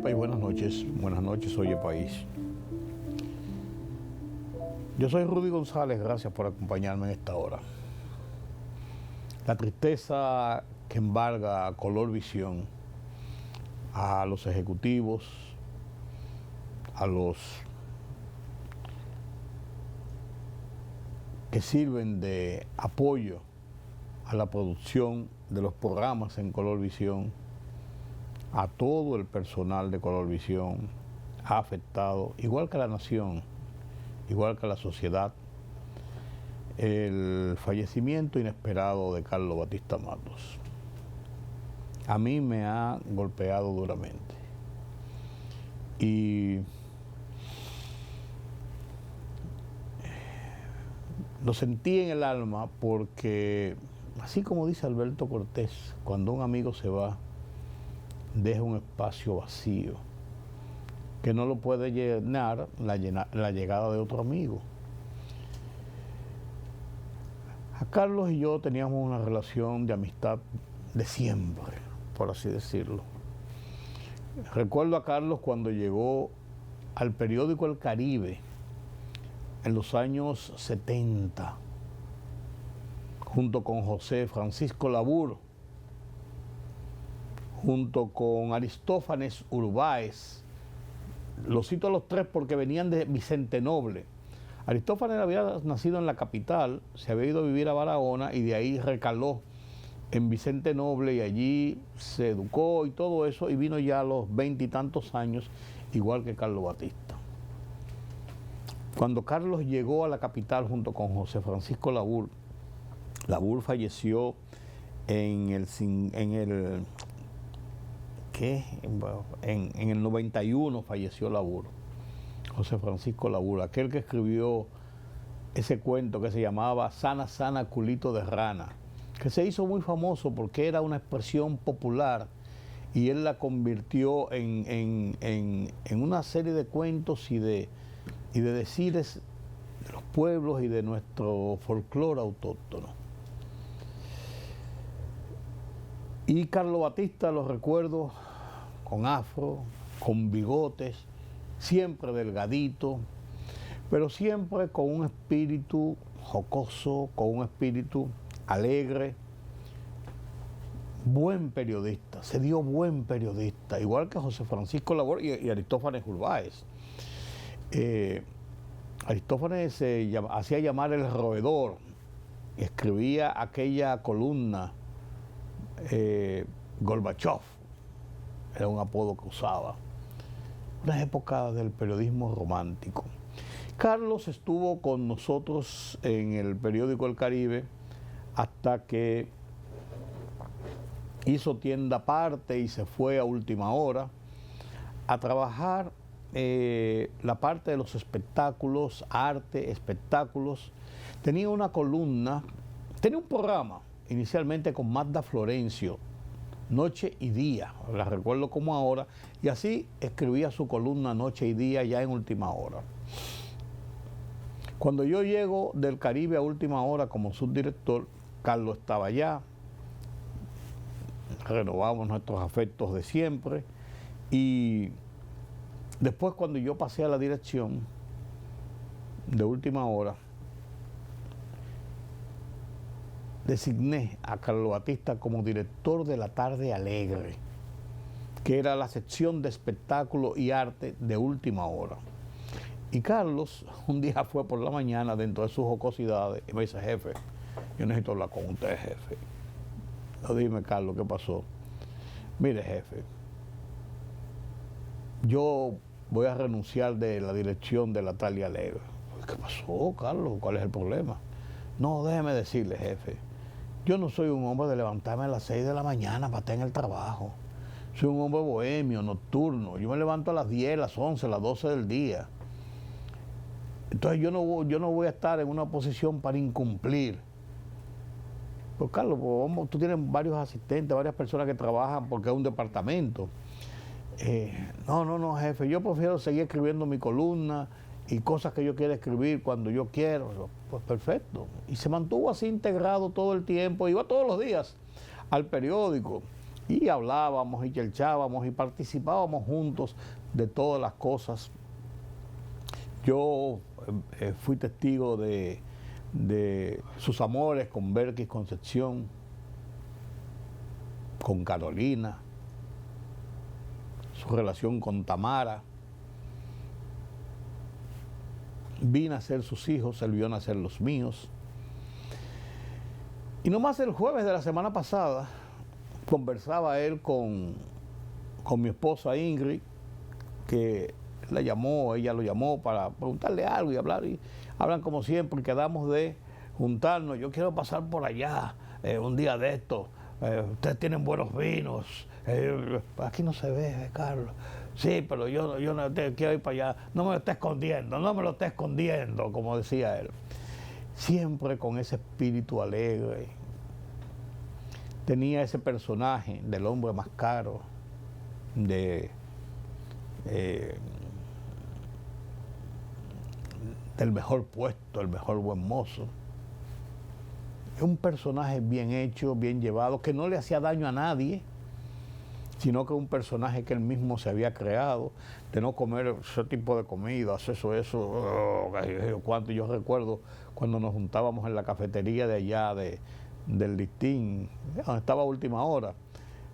País, buenas noches, Oye País. Yo soy Rudy González, gracias por acompañarme en esta hora. La tristeza que embarga a Color Visión, a los ejecutivos, a los que sirven de apoyo a la producción de los programas en Color Visión, a todo el personal de Color Visión, ha afectado, igual que a la nación, igual que a la sociedad, el fallecimiento inesperado de Carlos Batista Matos. A mí me ha golpeado duramente. Y lo sentí en el alma porque, así como dice Alberto Cortés, cuando un amigo se va, deja un espacio vacío que no lo puede llenar la llegada de otro amigo. A Carlos y yo teníamos una relación de amistad de siempre, por así decirlo. Recuerdo a Carlos cuando llegó al periódico El Caribe en los años 70, junto con José Francisco Labur, junto con Aristófanes Urbáez. Los cito a los tres porque venían de Vicente Noble. Aristófanes había nacido en la capital, se había ido a vivir a Barahona y de ahí recaló en Vicente Noble y allí se educó y todo eso, y vino ya a los 20 y tantos años, igual que Carlos Batista. Cuando Carlos llegó a la capital junto con José Francisco Labur, Labur falleció en el 91, falleció Labur, José Francisco Labur, aquel que escribió ese cuento que se llamaba Sana, sana, culito de rana, que se hizo muy famoso porque era una expresión popular y él la convirtió en una serie de cuentos y de decires de los pueblos y de nuestro folclore autóctono. Y Carlos Batista lo recuerdo con afro, con bigotes, siempre delgadito, pero siempre con un espíritu jocoso, con un espíritu alegre, buen periodista, se dio buen periodista, igual que José Francisco Labor y Aristófanes Urbáez. Aristófanes se hacía llamar el roedor, escribía aquella columna Gorbachev, era un apodo que usaba. Una época del periodismo romántico. Carlos estuvo con nosotros en el periódico El Caribe hasta que hizo tienda aparte y se fue a última hora a trabajar la parte de los espectáculos, arte, espectáculos. Tenía una columna, tenía un programa inicialmente con Magda Florencio, Noche y Día, la recuerdo como ahora, y así escribía su columna Noche y Día ya en última hora. Cuando yo llego del Caribe a última hora como subdirector, Carlos estaba allá, renovamos nuestros afectos de siempre, y después cuando yo pasé a la dirección de última hora, designé a Carlos Batista como director de La Tarde Alegre, que era la sección de espectáculo y arte de última hora. Y Carlos un día fue por la mañana, dentro de sus jocosidades, y me dice: jefe, yo necesito hablar con usted, jefe. No, dime, Carlos, ¿qué pasó? Mire, jefe, yo voy a renunciar de la dirección de La Tarde Alegre. ¿Qué pasó, Carlos? ¿Cuál es el problema? No, déjeme decirle, jefe, yo no soy un hombre de levantarme a las 6 de la mañana para estar en el trabajo. Soy un hombre bohemio, nocturno. Yo me levanto a las 10, las 11, las 12 del día. Entonces yo no voy a estar en una posición para incumplir. Pues Carlos, tú tienes varios asistentes, varias personas que trabajan porque es un departamento. No, jefe, yo prefiero seguir escribiendo mi columna y cosas que yo quiero escribir cuando yo quiero. Pues perfecto. Y se mantuvo así integrado todo el tiempo, iba todos los días al periódico y hablábamos y cherchábamos y participábamos juntos de todas las cosas. Yo fui testigo de sus amores con Berkis Concepción, con Carolina, su relación con Tamara. Vi nacer sus hijos, él vio nacer los míos. Y nomás el jueves de la semana pasada conversaba él con mi esposa Ingrid, que ella lo llamó para preguntarle algo y hablar, y hablan como siempre, y quedamos de juntarnos. Yo quiero pasar por allá un día de esto, ustedes tienen buenos vinos, aquí no se ve, Carlos. Sí, pero yo no quiero ir para allá, no me lo esté escondiendo, como decía él. Siempre con ese espíritu alegre. Tenía ese personaje del hombre más caro, del mejor puesto, el mejor buen mozo. Un personaje bien hecho, bien llevado, que no le hacía daño a nadie, sino que un personaje que él mismo se había creado, de no comer ese tipo de comidas, cuánto. Yo recuerdo cuando nos juntábamos en la cafetería de allá del Listín, donde estaba a Última Hora,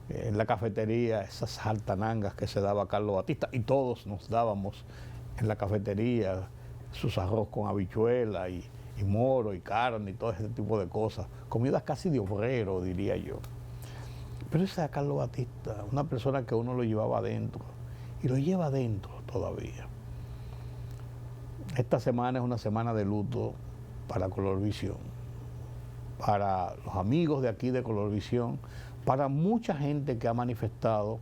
en la cafetería, esas altanangas que se daba Carlos Batista, y todos nos dábamos en la cafetería sus arroz con habichuela y moro y carne y todo ese tipo de cosas, comidas casi de obrero, diría yo. Pero ese era Carlos Batista, una persona que uno lo llevaba adentro y lo lleva adentro todavía. Esta semana es una semana de luto para Colorvisión, para los amigos de aquí de Colorvisión, para mucha gente que ha manifestado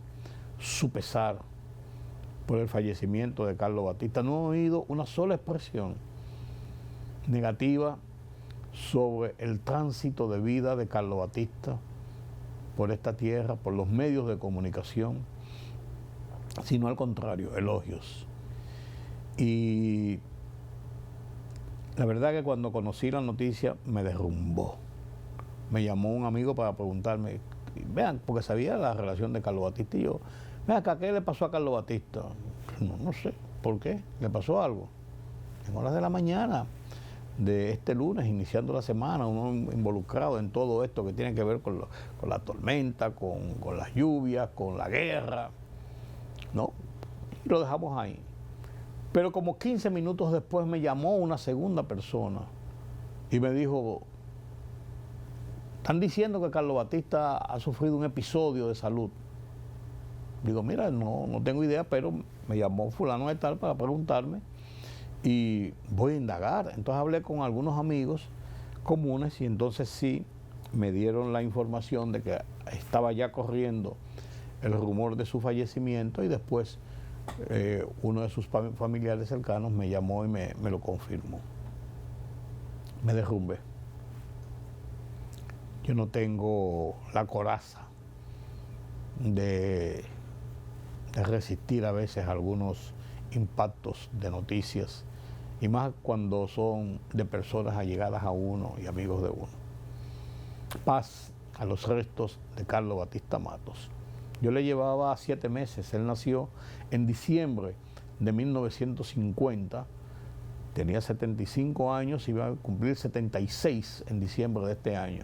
su pesar por el fallecimiento de Carlos Batista. No he oído una sola expresión negativa sobre el tránsito de vida de Carlos Batista por esta tierra, por los medios de comunicación, sino al contrario, elogios. Y la verdad que cuando conocí la noticia me derrumbó. Me llamó un amigo para preguntarme, vean, porque sabía la relación de Carlos Batista y yo, vean acá, ¿qué le pasó a Carlos Batista? No sé, ¿por qué? ¿Le pasó algo? En horas de la mañana de este lunes, iniciando la semana, uno involucrado en todo esto que tiene que ver con la tormenta, con las lluvias, con la guerra, ¿no? Y lo dejamos ahí. Pero como 15 minutos después me llamó una segunda persona y me dijo, están diciendo que Carlos Batista ha sufrido un episodio de salud. Digo, mira, no tengo idea, pero me llamó fulano de tal para preguntarme y voy a indagar. Entonces hablé con algunos amigos comunes y entonces sí me dieron la información de que estaba ya corriendo el rumor de su fallecimiento y después uno de sus familiares cercanos me llamó y me lo confirmó. Me derrumbé. Yo no tengo la coraza de resistir a veces algunos impactos de noticias, y más cuando son de personas allegadas a uno y amigos de uno. Paz a los restos de Carlos Batista Matos. Yo le llevaba 7 meses, él nació en diciembre de 1950, tenía 75 años, iba a cumplir 76 en diciembre de este año.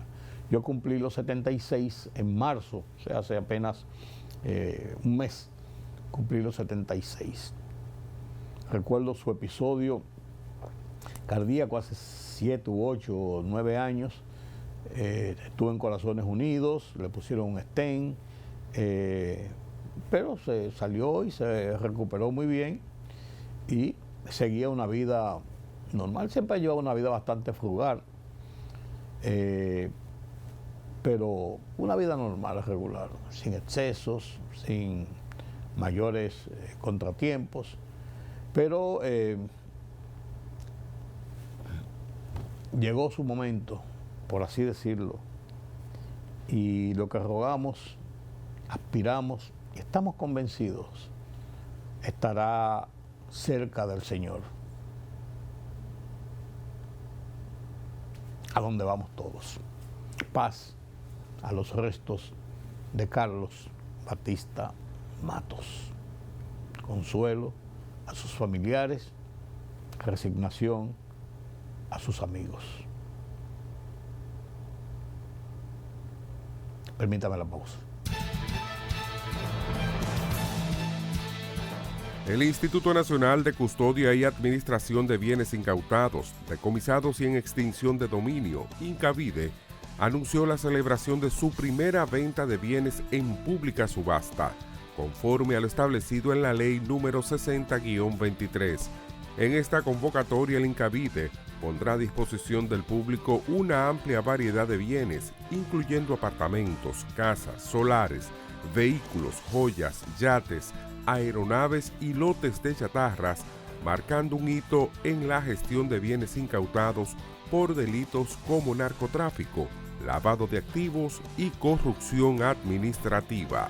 Yo cumplí los 76 en marzo, o sea, hace apenas un mes, cumplí los 76. Recuerdo su episodio cardíaco hace 7 u 8 o 9 años. Estuvo en Corazones Unidos, le pusieron un stent, pero se salió y se recuperó muy bien y seguía una vida normal. Siempre llevaba una vida bastante frugal, pero una vida normal, regular, sin excesos, sin mayores contratiempos. Pero llegó su momento, por así decirlo, y lo que rogamos, aspiramos y estamos convencidos, estará cerca del Señor, a donde vamos todos. Paz a los restos de Carlos Batista Matos. Consuelo a sus familiares, resignación a sus amigos. Permítame la pausa. El Instituto Nacional de Custodia y Administración de Bienes Incautados, Decomisados y en Extinción de Dominio, Incavide, anunció la celebración de su primera venta de bienes en pública subasta, conforme a lo establecido en la Ley número 60-23. En esta convocatoria, el Incavide pondrá a disposición del público una amplia variedad de bienes, incluyendo apartamentos, casas, solares, vehículos, joyas, yates, aeronaves y lotes de chatarras, marcando un hito en la gestión de bienes incautados por delitos como narcotráfico, lavado de activos y corrupción administrativa.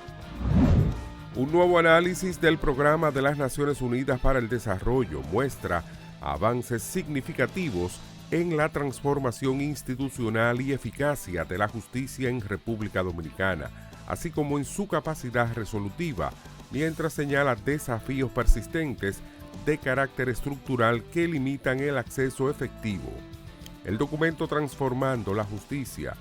Un nuevo análisis del Programa de las Naciones Unidas para el Desarrollo muestra avances significativos en la transformación institucional y eficacia de la justicia en República Dominicana, así como en su capacidad resolutiva, mientras señala desafíos persistentes de carácter estructural que limitan el acceso efectivo. El documento Transformando la Justicia,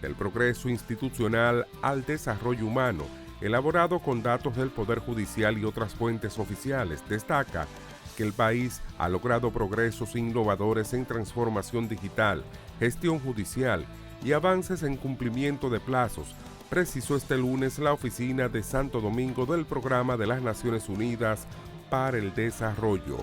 del progreso institucional al desarrollo humano, elaborado con datos del Poder Judicial y otras fuentes oficiales, destaca que el país ha logrado progresos innovadores en transformación digital, gestión judicial y avances en cumplimiento de plazos, precisó este lunes la oficina de Santo Domingo del Programa de las Naciones Unidas para el Desarrollo.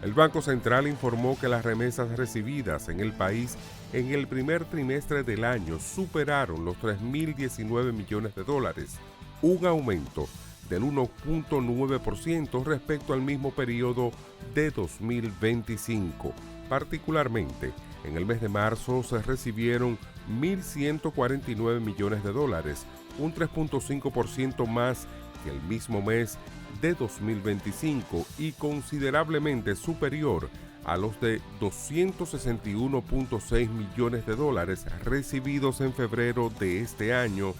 El Banco Central informó que las remesas recibidas en el país en el primer trimestre del año superaron los 3.019 millones de dólares, un aumento del 1.9% respecto al mismo periodo de 2025. Particularmente, en el mes de marzo se recibieron 1.149 millones de dólares, un 3.5% más que el mismo mes de 2025 y considerablemente superior a los de 261.6 millones de dólares recibidos en febrero de este año,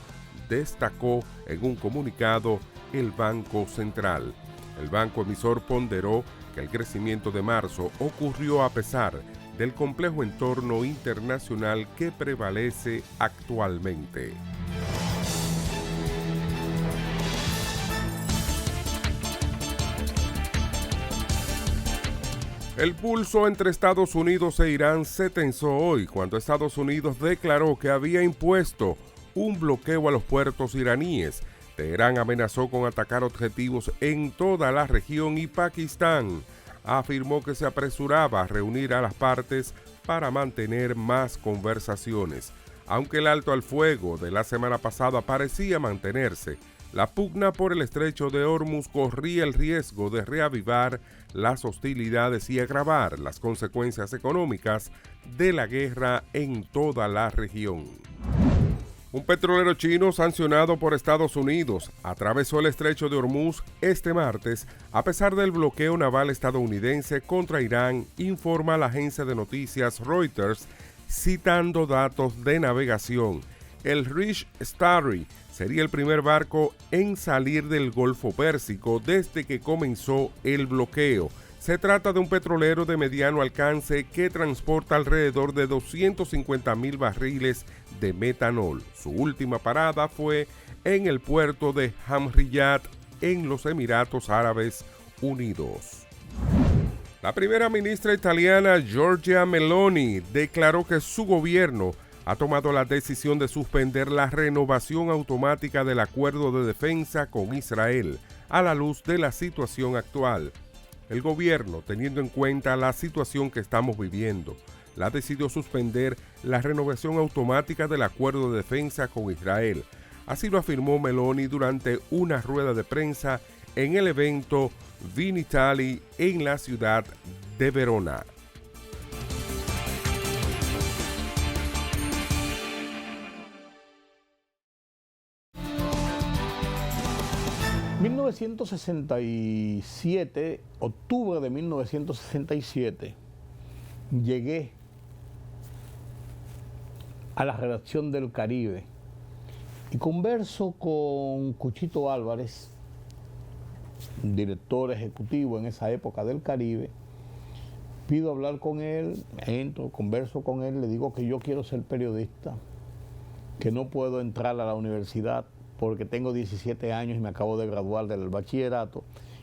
destacó en un comunicado el Banco Central. El banco emisor ponderó que el crecimiento de marzo ocurrió a pesar del complejo entorno internacional que prevalece actualmente. El pulso entre Estados Unidos e Irán se tensó hoy cuando Estados Unidos declaró que había impuesto un bloqueo a los puertos iraníes. Teherán amenazó con atacar objetivos en toda la región y Pakistán afirmó que se apresuraba a reunir a las partes para mantener más conversaciones. Aunque el alto al fuego de la semana pasada parecía mantenerse, la pugna por el estrecho de Hormuz corría el riesgo de reavivar las hostilidades y agravar las consecuencias económicas de la guerra en toda la región. Un petrolero chino sancionado por Estados Unidos atravesó el estrecho de Hormuz este martes a pesar del bloqueo naval estadounidense contra Irán, informa la agencia de noticias Reuters, citando datos de navegación. El Rich Starry sería el primer barco en salir del Golfo Pérsico desde que comenzó el bloqueo. Se trata de un petrolero de mediano alcance que transporta alrededor de 250,000 barriles de metanol. Su última parada fue en el puerto de Hamriyat, en los Emiratos Árabes Unidos. La primera ministra italiana Giorgia Meloni declaró que su gobierno ha tomado la decisión de suspender la renovación automática del acuerdo de defensa con Israel a la luz de la situación actual. El gobierno, teniendo en cuenta la situación que estamos viviendo, la decidió suspender la renovación automática del acuerdo de defensa con Israel. Así lo afirmó Meloni durante una rueda de prensa en el evento Vinitaly en la ciudad de Verona. ...1967, octubre de 1967, llegué a la redacción del Caribe Y converso con Cuchito Álvarez, director ejecutivo en esa época del Caribe. Pido hablar con él, entro, converso con él, le digo que yo quiero ser periodista, que no puedo entrar a la universidad porque tengo 17 años y me acabo de graduar del bachillerato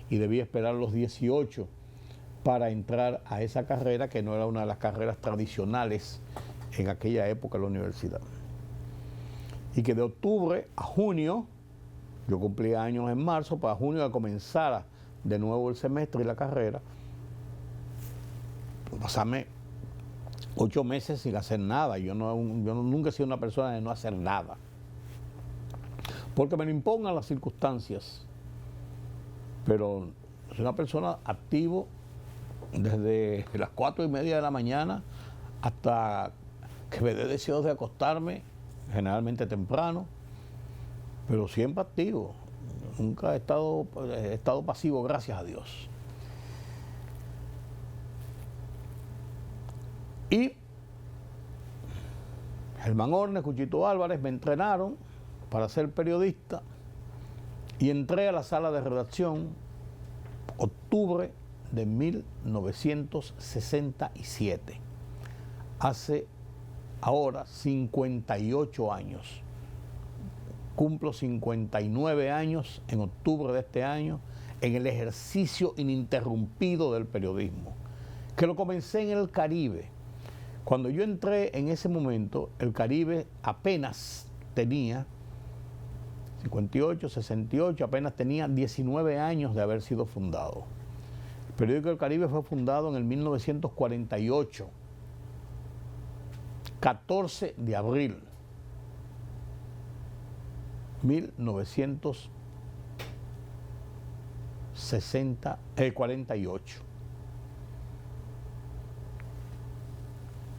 y debía esperar los 18 para entrar a esa carrera, que no era una de las carreras tradicionales en aquella época en la universidad. Y que de octubre a junio, yo cumplía años en marzo, para junio que comenzara de nuevo el semestre y la carrera, pasarme 8 meses sin hacer nada. Yo nunca he sido una persona de no hacer nada, porque me lo impongan las circunstancias, pero soy una persona activo desde las 4:30 de la mañana hasta que me dé deseos de acostarme, generalmente temprano, pero siempre activo. Nunca he estado pasivo, gracias a Dios. Y Germán Ornes, Cuchito Álvarez me entrenaron para ser periodista y entré a la sala de redacción octubre de 1967. Hace ahora 58 años. Cumplo 59 años en octubre de este año en el ejercicio ininterrumpido del periodismo, que lo comencé en el Caribe. Cuando yo entré en ese momento, el Caribe apenas tenía 58, 68, apenas tenía 19 años de haber sido fundado. El periódico El Caribe fue fundado en el 1948, 14 de abril 1948.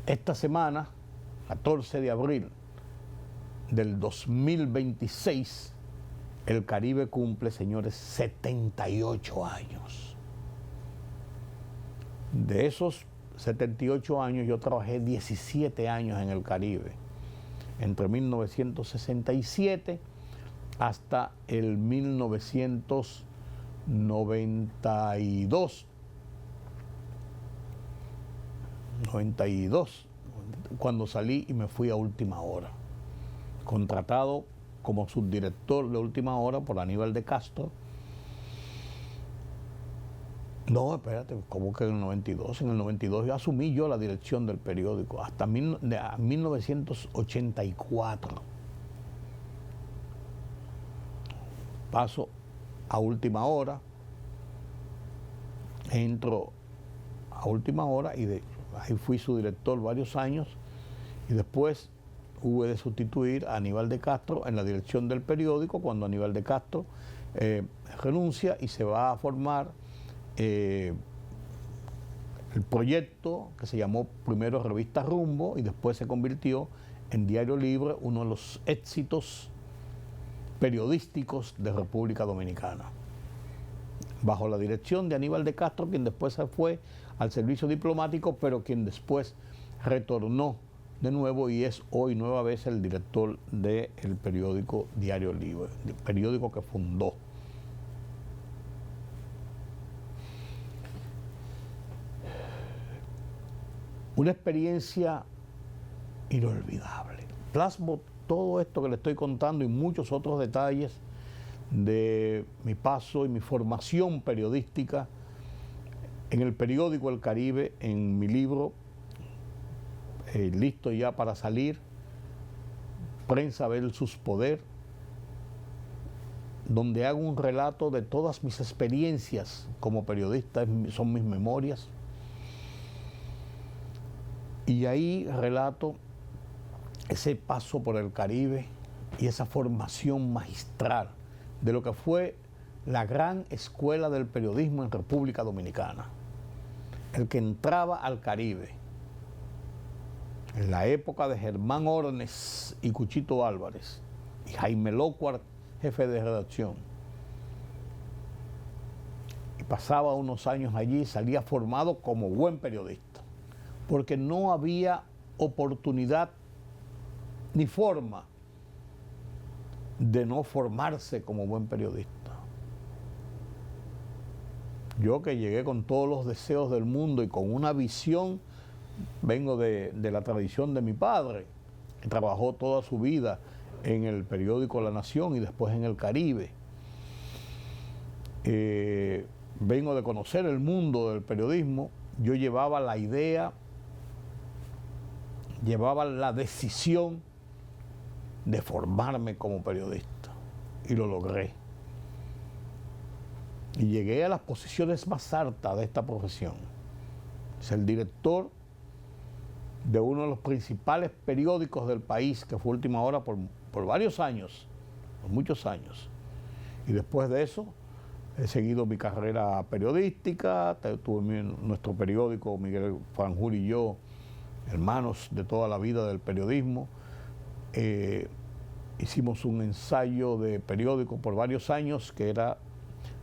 Esta semana, 14 de abril del 2026, el Caribe cumple, señores, 78 años. De esos 78 años, yo trabajé 17 años en el Caribe, entre 1967 hasta el 1992, cuando salí y me fui a Última Hora, contratado como subdirector de Última Hora por Aníbal de Castro. No, espérate, ¿cómo que en el 92? En el 92 yo asumí la dirección del periódico hasta 1984. Paso a Última Hora, entro a Última Hora y ahí fui su director varios años y después hube de sustituir a Aníbal de Castro en la dirección del periódico cuando Aníbal de Castro renuncia y se va a formar el proyecto que se llamó primero Revista Rumbo y después se convirtió en Diario Libre, uno de los éxitos periodísticos de República Dominicana, bajo la dirección de Aníbal de Castro, quien después se fue al servicio diplomático, pero quien después retornó de nuevo y es hoy nueva vez el director del periódico Diario Libre, el periódico que fundó. Una experiencia inolvidable. Plasmo todo esto que le estoy contando y muchos otros detalles de mi paso y mi formación periodística en el periódico El Caribe, en mi libro, listo ya para salir, Prensa versus Poder, donde hago un relato de todas mis experiencias como periodista, son mis memorias. Y ahí relato ese paso por el Caribe y esa formación magistral de lo que fue la gran escuela del periodismo en República Dominicana. El que entraba al Caribe en la época de Germán Ornes y Cuchito Álvarez y Jaime Locuart, jefe de redacción, y pasaba unos años allí, salía formado como buen periodista, porque no había oportunidad ni forma de no formarse como buen periodista. Yo que llegué con todos los deseos del mundo y con una visión, vengo de la tradición de mi padre, que trabajó toda su vida en el periódico La Nación y después en el Caribe. Vengo de conocer el mundo del periodismo. Yo llevaba la idea, llevaba la decisión de formarme como periodista y lo logré. Y llegué a las posiciones más altas de esta profesión. Ser director de uno de los principales periódicos del país, que fue Última Hora por varios años, por muchos años. Y después de eso he seguido mi carrera periodística. Tuve nuestro periódico, Miguel Franjul y yo, hermanos de toda la vida del periodismo. Hicimos un ensayo de periódico por varios años que era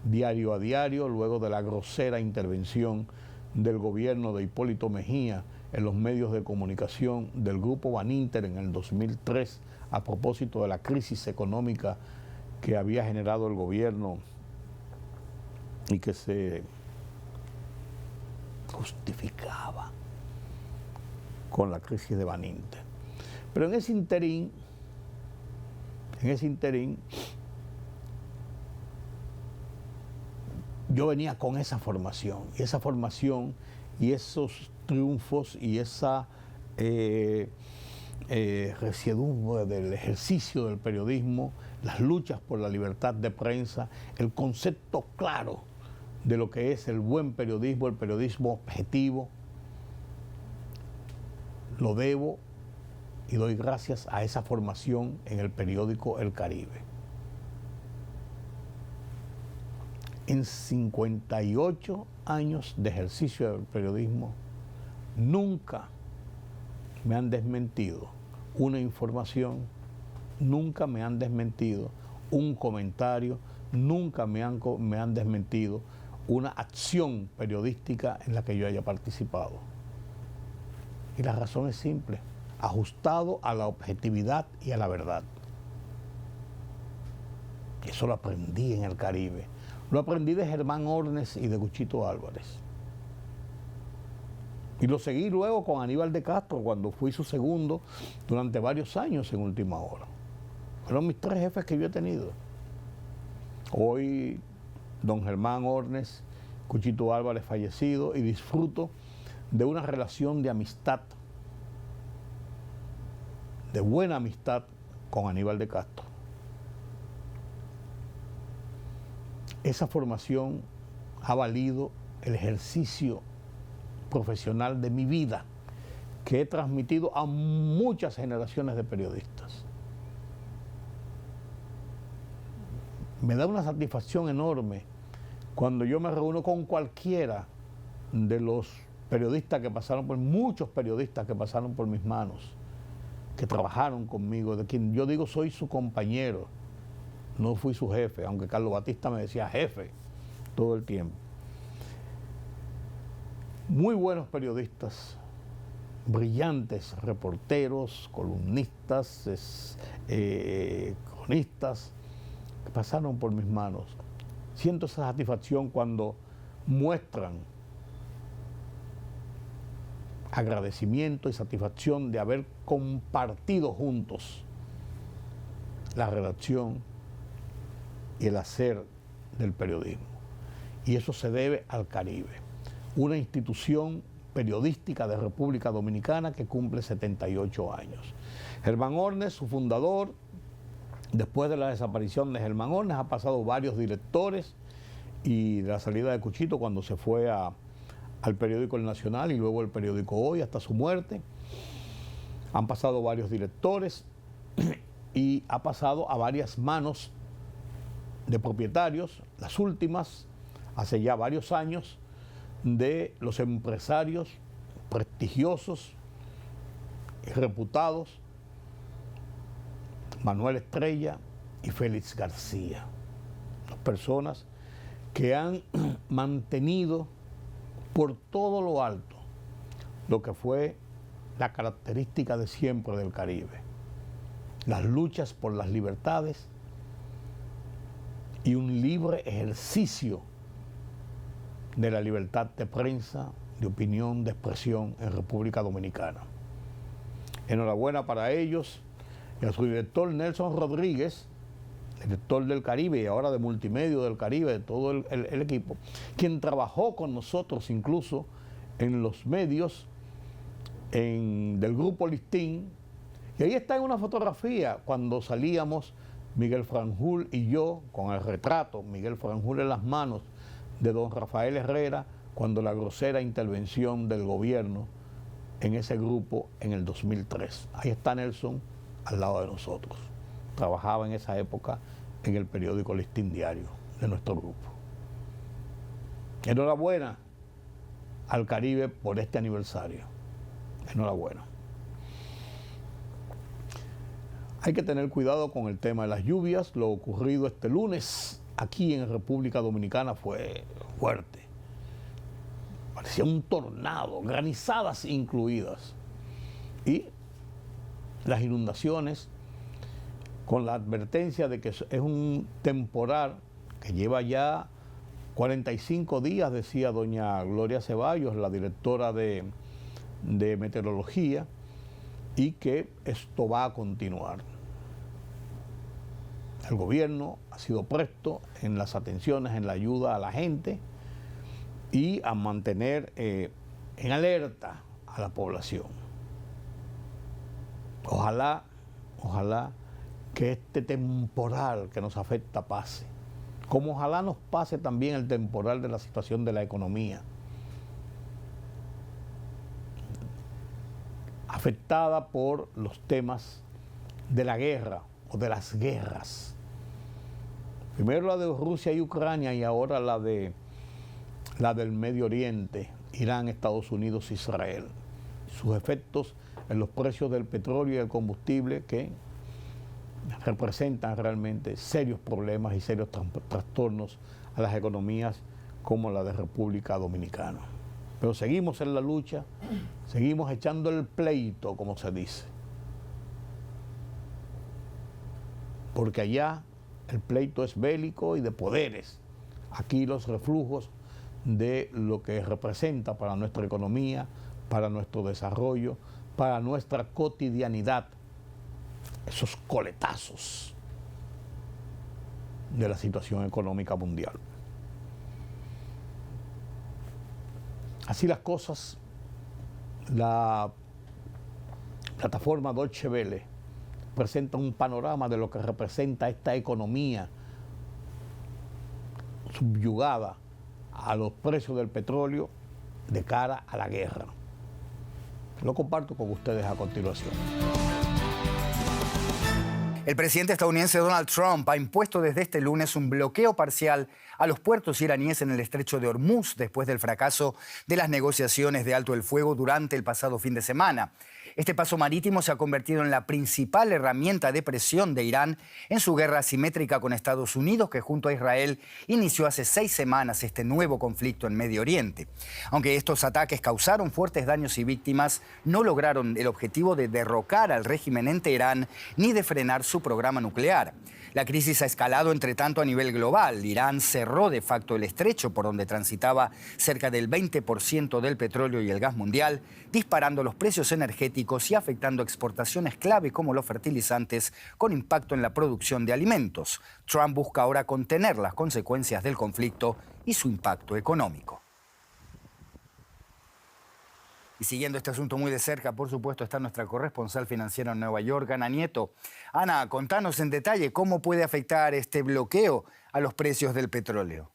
diario a diario, luego de la grosera intervención del gobierno de Hipólito Mejía en los medios de comunicación del Grupo Baninter en el 2003, a propósito de la crisis económica que había generado el gobierno y que se justificaba con la crisis de Baninter. Pero en ese interín, yo venía con esa formación y esos triunfos y esa residuo del ejercicio del periodismo, las luchas por la libertad de prensa, el concepto claro de lo que es el buen periodismo, el periodismo objetivo, lo debo y doy gracias a esa formación en el periódico El Caribe. En 58 años de ejercicio del periodismo, nunca me han desmentido una información, nunca me han desmentido un comentario, nunca me han desmentido una acción periodística en la que yo haya participado. Y la razón es simple: ajustado a la objetividad y a la verdad. Eso lo aprendí en el Caribe. Lo aprendí de Germán Ornes y de Cuchito Álvarez. Y lo seguí luego con Aníbal de Castro cuando fui su segundo durante varios años en Última Hora. Fueron mis 3 jefes que yo he tenido. Hoy, don Germán Ornes, Cuchito Álvarez fallecido, y disfruto de una relación de amistad, de buena amistad con Aníbal de Castro. Esa formación ha valido el ejercicio profesional de mi vida, que he transmitido a muchas generaciones de periodistas. Me da una satisfacción enorme cuando yo me reúno con cualquiera de los periodistas que pasaron por, muchos periodistas que pasaron por mis manos, que trabajaron conmigo, de quien yo digo soy su compañero. No fui su jefe, aunque Carlos Batista me decía jefe todo el tiempo. Muy buenos periodistas, brillantes reporteros, columnistas, cronistas, que pasaron por mis manos. Siento esa satisfacción cuando muestran agradecimiento y satisfacción de haber compartido juntos la redacción y el hacer del periodismo. Y eso se debe al Caribe, una institución periodística de República Dominicana que cumple 78 años. Germán Ornes, su fundador, después de la desaparición de Germán Ornes, ha pasado varios directores, y de la salida de Cuchito cuando se fue al periódico El Nacional y luego el periódico Hoy hasta su muerte. Han pasado varios directores y ha pasado a varias manos de propietarios, las últimas, hace ya varios años, de los empresarios prestigiosos y reputados Manuel Estrella y Félix García, dos personas que han mantenido por todo lo alto lo que fue la característica de siempre del Caribe: las luchas por las libertades y un libre ejercicio de la libertad de prensa, de opinión, de expresión en República Dominicana. Enhorabuena para ellos y a su director Nelson Rodríguez, director del Caribe y ahora de Multimedia del Caribe, de todo el equipo, quien trabajó con nosotros incluso en los medios del Grupo Listín. Y ahí está en una fotografía cuando salíamos Miguel Franjul y yo con el retrato, Miguel Franjul en las manos de don Rafael Herrera, cuando la grosera intervención del gobierno en ese grupo en el 2003. Ahí está Nelson al lado de nosotros. Trabajaba en esa época en el periódico Listín Diario de nuestro grupo. Enhorabuena al Caribe por este aniversario. Enhorabuena. Hay que tener cuidado con el tema de las lluvias. Lo ocurrido este lunes aquí en República Dominicana fue fuerte. Parecía un tornado, granizadas incluidas. Y las inundaciones, con la advertencia de que es un temporal que lleva ya 45 días, decía doña Gloria Ceballos, la directora de meteorología, y que esto va a continuar. El gobierno ha sido presto en las atenciones, en la ayuda a la gente y a mantener en alerta a la población. Ojalá que este temporal que nos afecta pase. Como ojalá nos pase también el temporal de la situación de la economía, afectada por los temas de la guerra o de las guerras. Primero la de Rusia y Ucrania y ahora la del Medio Oriente, Irán, Estados Unidos, Israel. Sus efectos en los precios del petróleo y el combustible que representan realmente serios problemas y serios trastornos a las economías como la de República Dominicana. Pero seguimos en la lucha, seguimos echando el pleito, como se dice. Porque allá el pleito es bélico y de poderes. Aquí los reflujos de lo que representa para nuestra economía, para nuestro desarrollo, para nuestra cotidianidad, esos coletazos de la situación económica mundial. Así las cosas, la plataforma Deutsche Welle presenta un panorama de lo que representa esta economía subyugada a los precios del petróleo de cara a la guerra. Lo comparto con ustedes a continuación. El presidente estadounidense Donald Trump ha impuesto desde este lunes un bloqueo parcial a los puertos iraníes en el estrecho de Hormuz después del fracaso de las negociaciones de alto el fuego durante el pasado fin de semana. Este paso marítimo se ha convertido en la principal herramienta de presión de Irán en su guerra asimétrica con Estados Unidos, que junto a Israel inició hace 6 semanas este nuevo conflicto en Medio Oriente. Aunque estos ataques causaron fuertes daños y víctimas, no lograron el objetivo de derrocar al régimen en Teherán ni de frenar su programa nuclear. La crisis ha escalado, entre tanto, a nivel global. Irán cerró de facto el estrecho por donde transitaba cerca del 20% del petróleo y el gas mundial, disparando los precios energéticos y afectando exportaciones clave como los fertilizantes, con impacto en la producción de alimentos. Trump busca ahora contener las consecuencias del conflicto y su impacto económico. Y siguiendo este asunto muy de cerca, por supuesto, está nuestra corresponsal financiera en Nueva York, Ana Nieto. Ana, contanos en detalle cómo puede afectar este bloqueo a los precios del petróleo.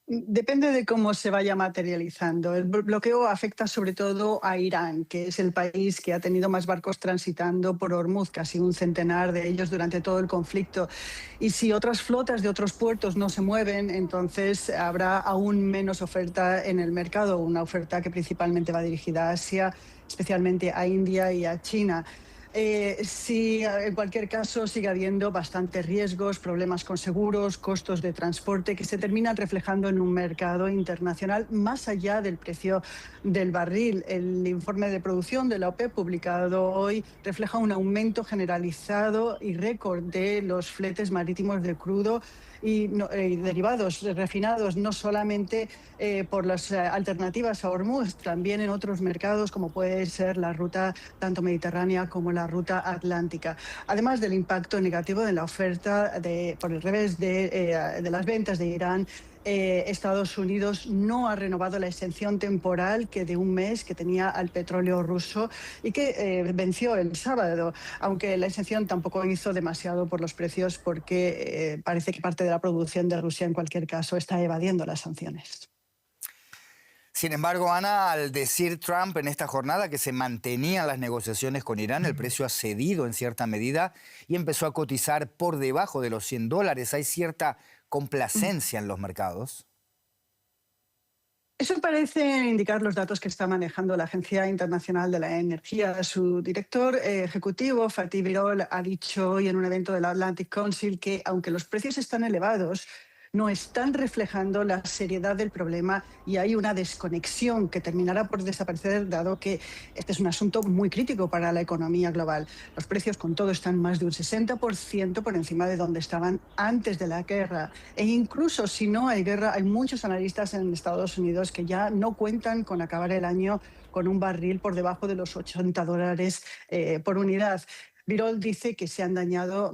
Depende de cómo se vaya materializando. El bloqueo afecta sobre todo a Irán, que es el país que ha tenido más barcos transitando por Hormuz, casi un centenar de ellos durante todo el conflicto. Y si otras flotas de otros puertos no se mueven, entonces habrá aún menos oferta en el mercado, una oferta que principalmente va dirigida a Asia, especialmente a India y a China. Sí, en cualquier caso sigue habiendo bastantes riesgos, problemas con seguros, costos de transporte que se terminan reflejando en un mercado internacional más allá del precio del barril. El informe de producción de la OPEP publicado hoy refleja un aumento generalizado y récord de los fletes marítimos de crudo y derivados refinados, no solamente por las alternativas a Hormuz, también en otros mercados como puede ser la ruta tanto mediterránea como la ruta atlántica. Además del impacto negativo de la oferta por el revés de las ventas de Irán, Estados Unidos no ha renovado la exención temporal de un mes que tenía al petróleo ruso y que venció el sábado, aunque la exención tampoco hizo demasiado por los precios porque parece que parte de la producción de Rusia en cualquier caso está evadiendo las sanciones. Sin embargo, Ana, al decir Trump en esta jornada que se mantenían las negociaciones con Irán, el precio ha cedido en cierta medida y empezó a cotizar por debajo de los $100. ¿Hay cierta complacencia en los mercados? Eso parece indicar los datos que está manejando la Agencia Internacional de la Energía. Su director ejecutivo, Fatih Birol, ha dicho hoy en un evento del Atlantic Council que, aunque los precios están elevados, no están reflejando la seriedad del problema y hay una desconexión que terminará por desaparecer, dado que este es un asunto muy crítico para la economía global. Los precios, con todo, están más de un 60% por encima de donde estaban antes de la guerra. E incluso si no hay guerra, hay muchos analistas en Estados Unidos que ya no cuentan con acabar el año con un barril por debajo de los $80 por unidad. Birol dice que se han dañado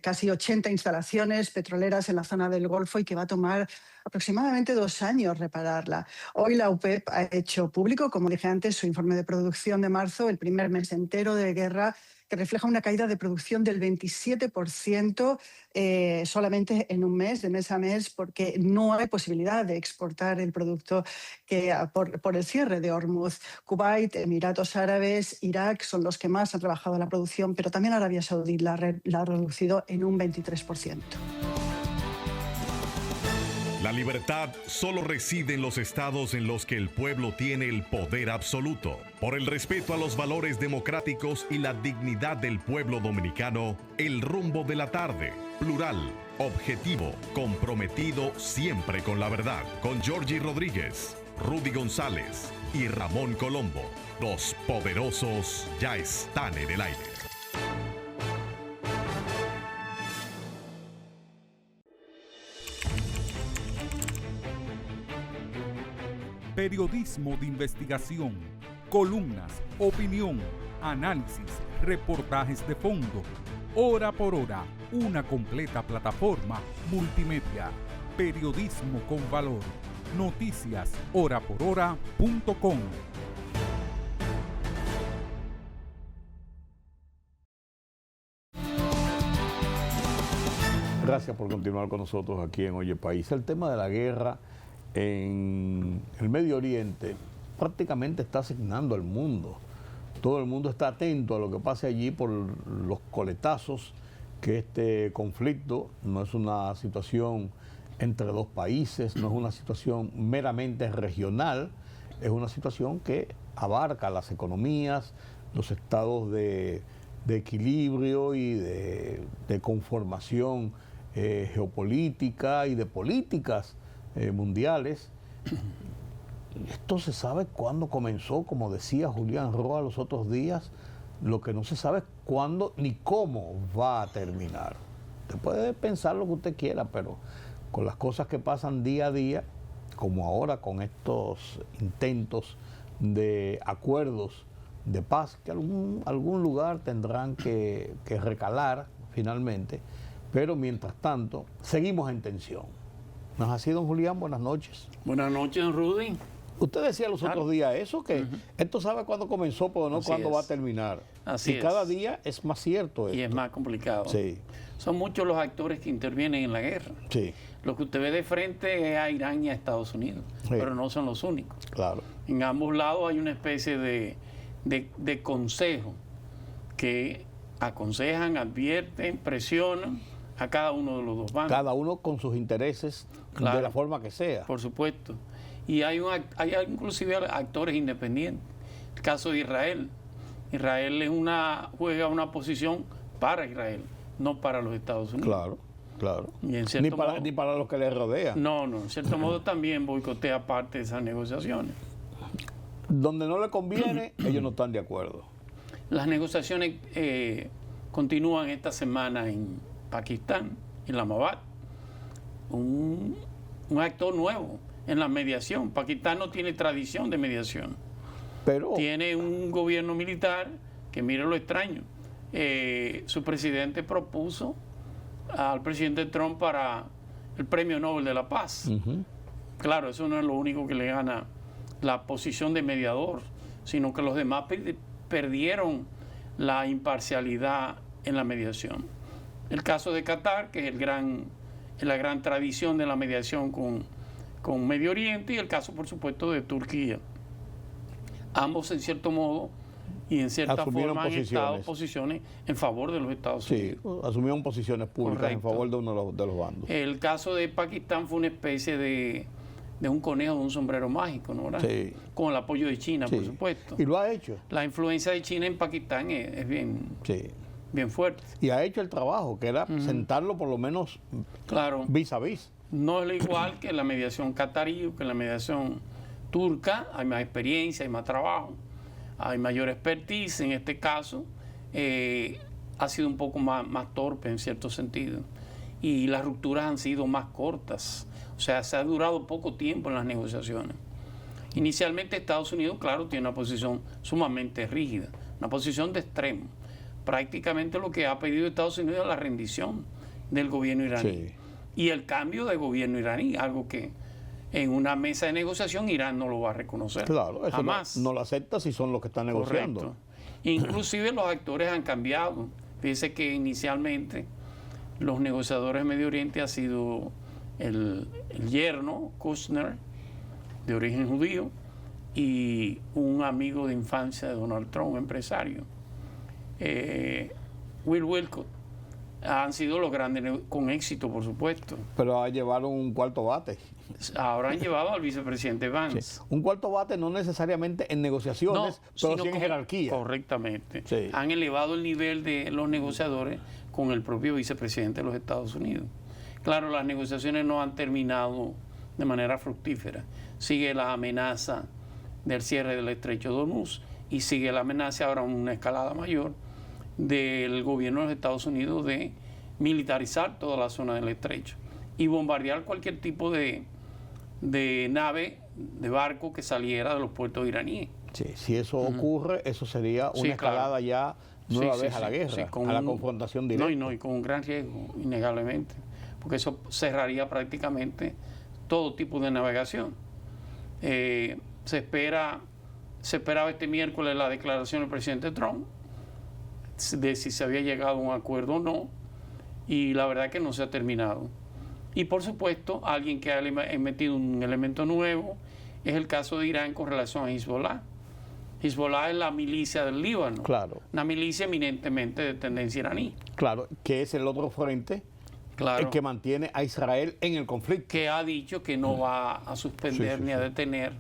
casi 80 instalaciones petroleras en la zona del Golfo y que va a tomar aproximadamente 2 años repararla. Hoy la OPEP ha hecho público, como dije antes, su informe de producción de marzo, el primer mes entero de guerra, que refleja una caída de producción del 27% solamente en un mes, de mes a mes, porque no hay posibilidad de exportar el producto por el cierre de Hormuz. Kuwait, Emiratos Árabes, Irak son los que más han rebajado la producción, pero también Arabia Saudí la ha reducido en un 23%. La libertad solo reside en los estados en los que el pueblo tiene el poder absoluto. Por el respeto a los valores democráticos y la dignidad del pueblo dominicano, El Rumbo de la Tarde, plural, objetivo, comprometido siempre con la verdad. Con Georgie Rodríguez, Rudy González y Ramón Colombo. Los poderosos ya están en el aire. Periodismo de investigación, columnas, opinión, análisis, reportajes de fondo. Hora por hora, una completa plataforma multimedia. Periodismo con valor. Noticias horaporhora.com. Gracias por continuar con nosotros aquí en Oye País. El tema de la guerra en el Medio Oriente prácticamente está asignando al mundo. Todo el mundo está atento a lo que pase allí por los coletazos que este conflicto no es una situación entre dos países, no es una situación meramente regional, es una situación que abarca las economías, los estados de equilibrio y de conformación geopolítica y de políticas mundiales. Esto se sabe cuándo comenzó, como decía Julián Roa los otros días. Lo que no se sabe es cuándo ni cómo va a terminar. Usted puede pensar lo que usted quiera, pero con las cosas que pasan día a día, como ahora con estos intentos de acuerdos de paz, que algún lugar tendrán que recalar finalmente, pero mientras tanto seguimos en tensión. ¿No es así, don Julián? Buenas noches. Buenas noches, don Rudy. Usted decía los otros días eso, que esto sabe cuándo comenzó, pero no cuándo va a terminar. Así y cada día es más cierto esto. Y es más complicado. Sí. Son muchos los actores que intervienen en la guerra. Sí. Lo que usted ve de frente es a Irán y a Estados Unidos, pero no son los únicos. Claro. En ambos lados hay una especie de consejo que aconsejan, advierten, presionan a cada uno de los dos bandos. Cada uno con sus intereses, claro, de la forma que sea. Por supuesto. Y hay inclusive actores independientes. El caso de Israel, Israel juega una posición para Israel, no para los Estados Unidos. Claro, claro. Y en Ni para los que les rodean. No, en cierto modo también boicotea parte de esas negociaciones. Donde no le conviene, ellos no están de acuerdo. Las negociaciones continúan esta semana en Pakistán, en Islamabad. Un actor nuevo en la mediación. Pakistán no tiene tradición de mediación. Pero Tiene un gobierno militar que, mire lo extraño, su presidente propuso al presidente Trump para el Premio Nobel de la Paz. Claro, eso no es lo único que le gana la posición de mediador, sino que los demás perdieron la imparcialidad en la mediación. El caso de Qatar, que es la gran tradición de la mediación con Medio Oriente, y el caso, por supuesto, de Turquía. Ambos, en cierto modo y en cierta forma, han estado posiciones en favor de los Estados Unidos. Sí, asumieron posiciones públicas. Correcto. En favor de uno de los bandos. El caso de Pakistán fue una especie de un conejo de un sombrero mágico, ¿no? ¿Verdad? Sí. Con el apoyo de China, sí. por supuesto. Y lo ha hecho. La influencia de China en Pakistán es bien, bien fuerte. Y ha hecho el trabajo, que era sentarlo por lo menos vis a vis. No es lo igual que la mediación catarí o que la mediación turca. Hay más experiencia, hay más trabajo, hay mayor expertise. En este caso ha sido un poco más torpe en cierto sentido, y las rupturas han sido más cortas. O sea, se ha durado poco tiempo en las negociaciones. Inicialmente Estados Unidos, claro, tiene una posición sumamente rígida, una posición de extremo. Prácticamente lo que ha pedido Estados Unidos es la rendición del gobierno iraní. Sí. Y el cambio de gobierno iraní, algo que en una mesa de negociación Irán no lo va a reconocer. Claro, eso jamás. No lo acepta si son los que están negociando. Correcto. Inclusive los actores han cambiado. Fíjese que inicialmente los negociadores de Medio Oriente ha sido el yerno, Kushner, de origen judío, y un amigo de infancia de Donald Trump, un empresario, Will Wilcott. Han sido los grandes, con éxito, por supuesto. Pero llevaron un cuarto bate. Ahora han llevado al vicepresidente Vance. Sí. Un cuarto bate no necesariamente en negociaciones, pero sí en jerarquía. Correctamente. Sí. Han elevado el nivel de los negociadores con el propio vicepresidente de los Estados Unidos. Claro, las negociaciones no han terminado de manera fructífera. Sigue la amenaza del cierre del estrecho de Hormuz y sigue la amenaza, ahora una escalada mayor, del gobierno de los Estados Unidos de militarizar toda la zona del estrecho y bombardear cualquier tipo de nave, de barco que saliera de los puertos iraníes. Sí, si eso ocurre, eso sería una escalada ya nueva vez a la guerra, a la confrontación directa. No, y con un gran riesgo, innegablemente, porque eso cerraría prácticamente todo tipo de navegación. Se esperaba este miércoles la declaración del presidente Trump de si se había llegado a un acuerdo o no, y la verdad que no se ha terminado. Y por supuesto, alguien que ha metido un elemento nuevo es el caso de Irán con relación a Hezbollah. Hezbollah es la milicia del Líbano, claro, una milicia eminentemente de tendencia iraní. Claro, que es el otro frente, claro, el que mantiene a Israel en el conflicto. Que ha dicho que no va a suspender ni a detener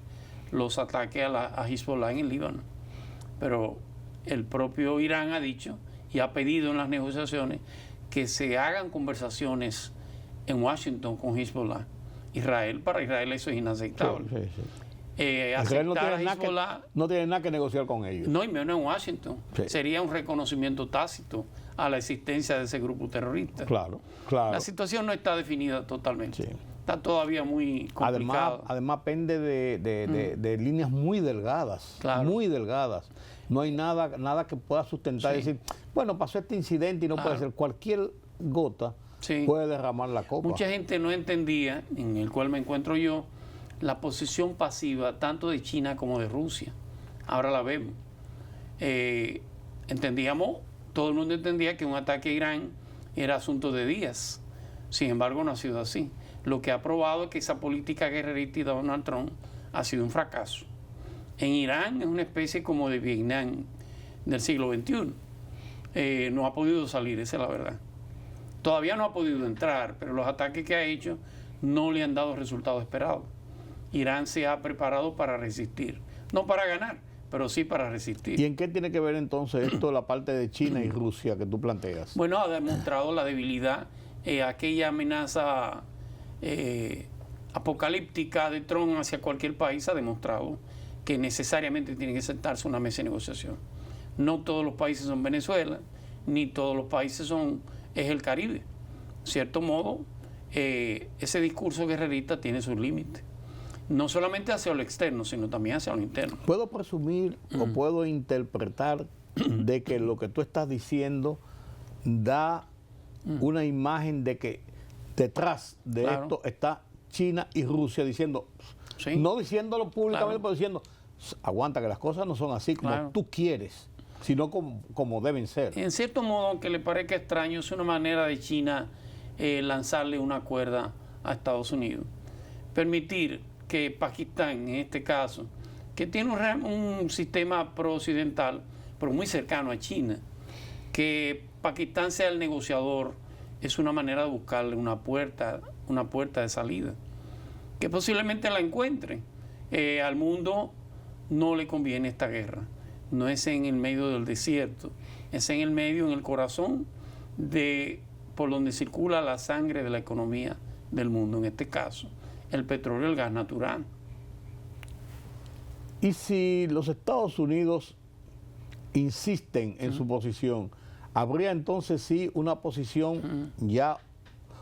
los ataques a Hezbollah en el Líbano. Pero el propio Irán ha dicho y ha pedido en las negociaciones que se hagan conversaciones en Washington con Hezbollah. Para Israel eso es inaceptable. Israel no tiene nada que negociar con ellos. No, y menos en Washington. Sí. Sería un reconocimiento tácito a la existencia de ese grupo terrorista. Claro. La situación no está definida totalmente. Sí. Está todavía muy complicado. Además pende de líneas muy delgadas, claro, muy delgadas. No hay nada que pueda sustentar y decir, bueno, pasó este incidente y no puede ser. Cualquier gota puede derramar la copa. Mucha gente no entendía, en el cual me encuentro yo, la posición pasiva tanto de China como de Rusia. Ahora la vemos. Todo el mundo entendía que un ataque a Irán era asunto de días. Sin embargo, no ha sido así. Lo que ha probado es que esa política guerrerista de Donald Trump ha sido un fracaso. En Irán es una especie como de Vietnam del siglo XXI. No ha podido salir, esa es la verdad. Todavía no ha podido entrar, pero los ataques que ha hecho no le han dado resultados esperados. Irán se ha preparado para resistir, no para ganar, pero sí para resistir. ¿Y en qué tiene que ver entonces esto la parte de China y Rusia que tú planteas? Bueno, ha demostrado la debilidad, aquella amenaza apocalíptica de Trump hacia cualquier país ha demostrado que necesariamente tiene que sentarse una mesa de negociación. No todos los países son Venezuela, ni todos los países es el Caribe. De cierto modo, ese discurso guerrerista tiene sus límites. No solamente hacia lo externo, sino también hacia lo interno. ¿Puedo presumir o puedo interpretar de que lo que tú estás diciendo da una imagen de que detrás de esto está China y Rusia diciendo, no diciéndolo públicamente, pero diciendo, aguanta, que las cosas no son así como tú quieres, sino como deben ser? En cierto modo, aunque le parezca extraño, es una manera de China lanzarle una cuerda a Estados Unidos. Permitir que Pakistán, en este caso, que tiene un sistema pro-occidental, pero muy cercano a China, que Pakistán sea el negociador, es una manera de buscarle una puerta de salida, que posiblemente la encuentre. Al mundo no le conviene esta guerra, no es en el medio del desierto, es en el medio, en el corazón por donde circula la sangre de la economía del mundo, en este caso el petróleo y el gas natural. Y si los Estados Unidos insisten en su posición, ¿habría entonces sí una posición ya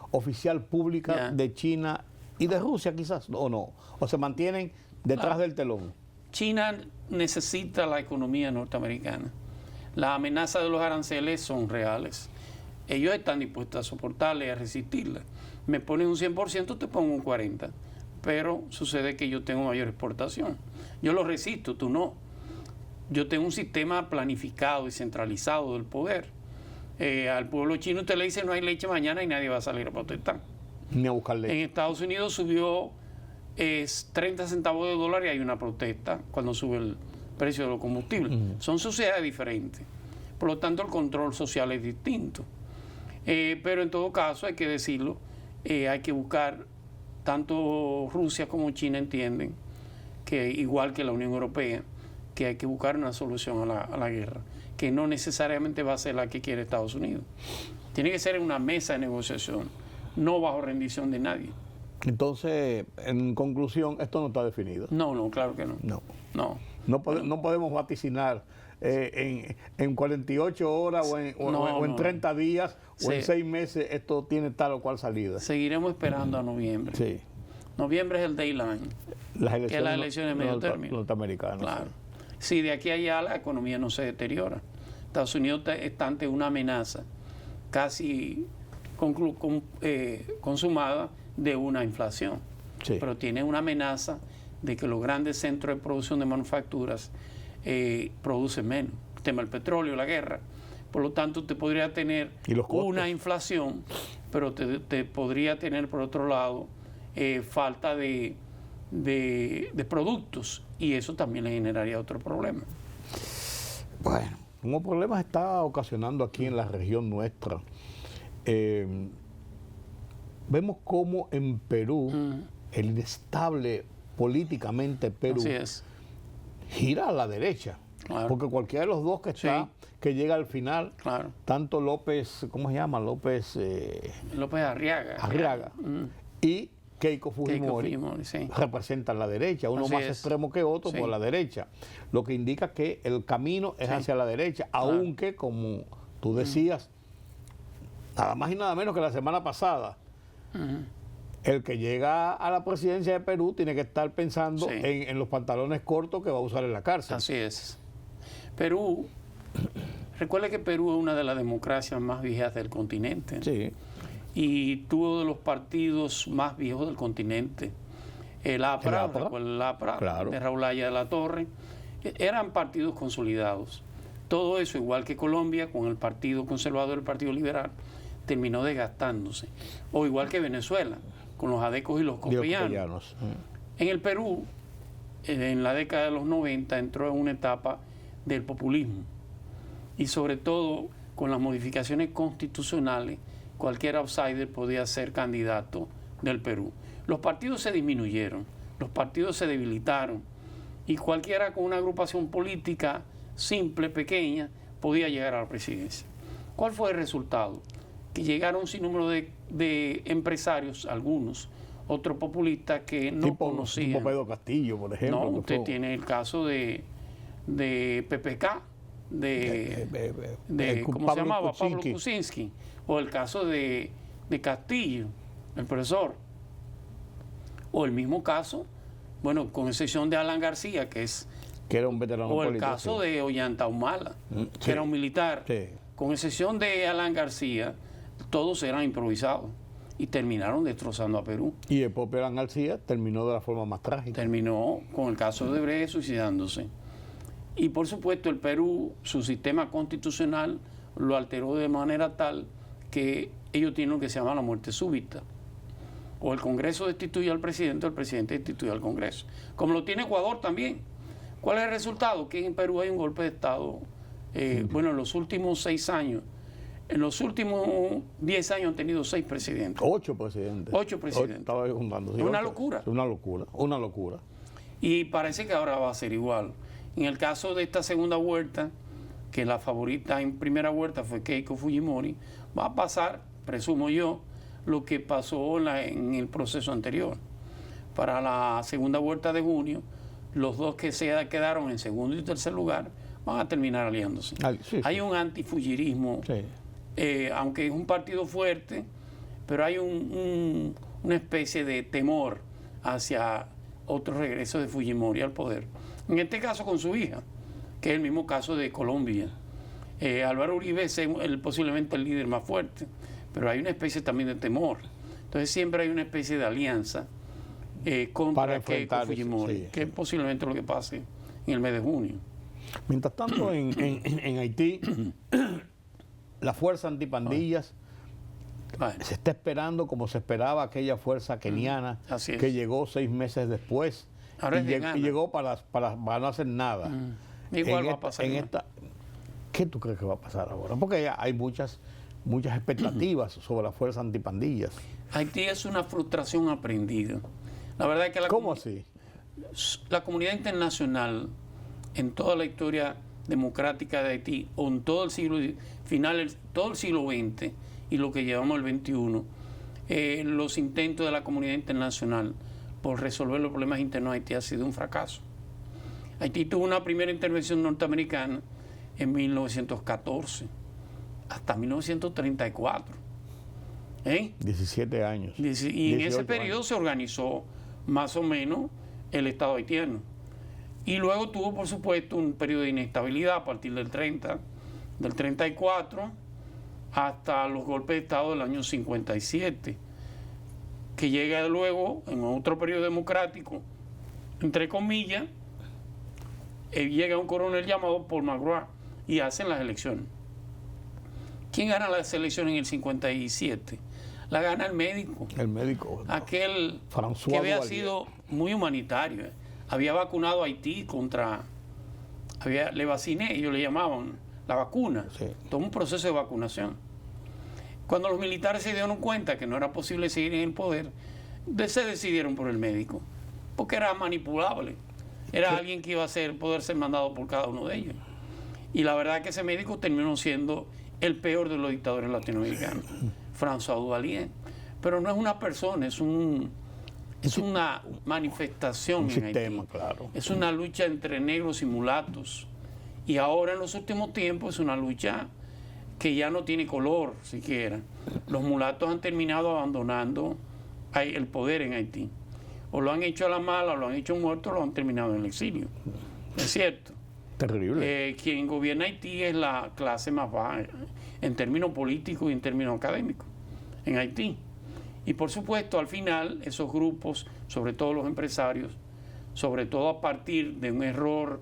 oficial pública de China y de Rusia quizás, o no? ¿O se mantienen detrás del telón? China necesita la economía norteamericana. Las amenazas de los aranceles son reales. Ellos están dispuestos a soportarla y a resistirla. Me ponen un 100%, te pongo un 40%. Pero sucede que yo tengo mayor exportación. Yo lo resisto, tú no. Yo tengo un sistema planificado y centralizado del poder. Al pueblo chino usted le dice no hay leche mañana y nadie va a salir a protestar. Ni a buscar leche. En Estados Unidos subió 30 centavos de dólar y hay una protesta cuando sube el precio de los combustibles. Son sociedades diferentes. Por lo tanto, el control social es distinto. Pero en todo caso, hay que decirlo, hay que buscar, tanto Rusia como China entienden, que igual que la Unión Europea, que hay que buscar una solución a la guerra, que no necesariamente va a ser la que quiere Estados Unidos. Tiene que ser en una mesa de negociación, no bajo rendición de nadie. Entonces, en conclusión, esto no está definido. No, claro que no. No podemos vaticinar en 48 horas o en 30 días o en 6 meses esto tiene tal o cual salida. Seguiremos esperando a noviembre. Sí. Noviembre es el deadline, que es las elecciones de medio término. Norteamericanas. Claro. Si de aquí a allá la economía no se deteriora. Estados Unidos está ante una amenaza casi consumada de una inflación. Sí. Pero tiene una amenaza de que los grandes centros de producción de manufacturas producen menos. El tema del petróleo, la guerra. Por lo tanto, te podría tener una inflación, pero te podría tener, por otro lado, falta de productos, y eso también le generaría otro problema. Bueno, un problema está ocasionando aquí en la región nuestra. Vemos cómo en Perú el inestable políticamente Perú gira a la derecha, porque cualquiera de los dos que llega al final, tanto López, ¿cómo se llama? López Arriaga y Keiko Fujimori representan la derecha, uno más extremo que otro por la derecha, lo que indica que el camino es hacia la derecha, aunque como tú decías, nada más y nada menos que la semana pasada, el que llega a la presidencia de Perú tiene que estar pensando en los pantalones cortos que va a usar en la cárcel. Así es. Perú, recuerde que Perú es una de las democracias más viejas del continente. Sí. Y tuvo de los partidos más viejos del continente. El APRA, de Raúl Haya de la Torre, eran partidos consolidados. Todo eso, igual que Colombia, con el Partido Conservador y el Partido Liberal, terminó desgastándose. O igual que Venezuela, con los adecos y los copellanos. En el Perú, en la década de los 90, entró en una etapa del populismo. Y sobre todo, con las modificaciones constitucionales, cualquier outsider podía ser candidato del Perú. Los partidos se disminuyeron, los partidos se debilitaron, y cualquiera con una agrupación política simple, pequeña, podía llegar a la presidencia. ¿Cuál fue el resultado? Que llegaron un sinnúmero de empresarios, algunos, otros populistas que no conocían. Tipo Pedro Castillo, por ejemplo. No, usted tiene el caso de PPK, ¿cómo se llamaba? Pablo Kuczynski, o el caso de Castillo, el profesor, o el mismo caso, bueno, con excepción de Alan García, que era un veterano político, o el político, caso de Ollanta Humala, sí, que era un militar. Sí. Con excepción de Alan García, todos eran improvisados y terminaron destrozando a Perú. Y el propio Alan García terminó de la forma más trágica. Terminó con el caso de Brecht suicidándose. Y por supuesto el Perú, su sistema constitucional lo alteró de manera tal que ellos tienen lo que se llama la muerte súbita. O el Congreso destituye al presidente, o el presidente destituye al Congreso. Como lo tiene Ecuador también. ¿Cuál es el resultado? Que en Perú hay un golpe de Estado. Bueno, en los últimos 6 años, en los últimos 10 años han tenido 6 presidentes. 8 presidentes. 8 presidentes. Estaba contando. Sí, una locura. Una locura, una locura. Y parece que ahora va a ser igual. En el caso de esta segunda vuelta, que la favorita en primera vuelta fue Keiko Fujimori, va a pasar, presumo yo, lo que pasó en el proceso anterior. Para la segunda vuelta de junio, los dos que se quedaron en segundo y tercer lugar van a terminar aliándose. Sí, hay un antifugirismo, aunque es un partido fuerte, pero hay una especie de temor hacia otro regreso de Fujimori al poder. En este caso con su hija, que es el mismo caso de Colombia. Álvaro Uribe es posiblemente el líder más fuerte, pero hay una especie también de temor. Entonces siempre hay una especie de alianza contra Keiko Fujimori, que es posiblemente lo que pase en el mes de junio. Mientras tanto, en Haití, la fuerza antipandillas se está esperando como se esperaba aquella fuerza keniana que llegó 6 meses después y llegó para no hacer nada. Igual va a pasar. ¿Qué tú crees que va a pasar ahora? Porque hay muchas expectativas sobre la fuerza antipandillas. Haití es una frustración aprendida. La verdad es que ¿Cómo así? La comunidad internacional, en toda la historia democrática de Haití, o en todo el siglo todo el siglo XX y lo que llevamos el XXI, los intentos de la comunidad internacional por resolver los problemas internos de Haití ha sido un fracaso. Haití tuvo una primera intervención norteamericana en 1914 hasta 1934. 17 años. Y en ese periodo se organizó más o menos el Estado haitiano. Y luego tuvo, por supuesto, un periodo de inestabilidad a partir del 34, hasta los golpes de Estado del año 57, que llega luego, en otro periodo democrático, entre comillas, llega un coronel llamado Paul Magloire y hacen las elecciones. ¿Quién gana las elecciones en el 57? La gana el médico. El médico. Aquel François que había Duvalier. sido muy humanitario. Había vacunado a Haití le vaciné, ellos le llamaban la vacuna. Sí. Todo un proceso de vacunación. Cuando los militares se dieron cuenta que no era posible seguir en el poder, se decidieron por el médico, porque era manipulable. Era alguien que iba a poder ser mandado por cada uno de ellos. Y la verdad es que ese médico terminó siendo el peor de los dictadores latinoamericanos, François Duvalier. Pero no es una persona, es una manifestación Un en sistema, Haití. claro. Es una lucha entre negros y mulatos. Y ahora en los últimos tiempos es una lucha que ya no tiene color siquiera. Los mulatos han terminado abandonando el poder en Haití. O lo han hecho a la mala, o lo han hecho muerto, o lo han terminado en el exilio. Es cierto. Terrible. Quien gobierna Haití es la clase más baja en términos políticos y en términos académicos en Haití. Y por supuesto, al final, esos grupos, sobre todo los empresarios, sobre todo a partir de un error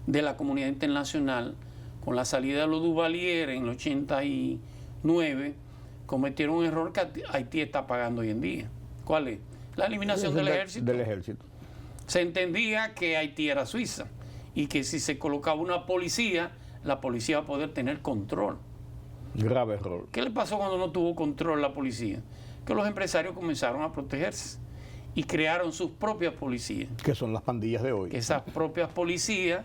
de la comunidad internacional, con la salida de los Duvalier en el 89, cometieron un error que Haití está pagando hoy en día. ¿Cuál es? La eliminación del ejército. Se entendía que Haití era Suiza y que si se colocaba una policía, la policía va a poder tener control. Grave error. ¿Qué le pasó cuando no tuvo control la policía? Que los empresarios comenzaron a protegerse y crearon sus propias policías. Que son las pandillas de hoy. Que esas propias policías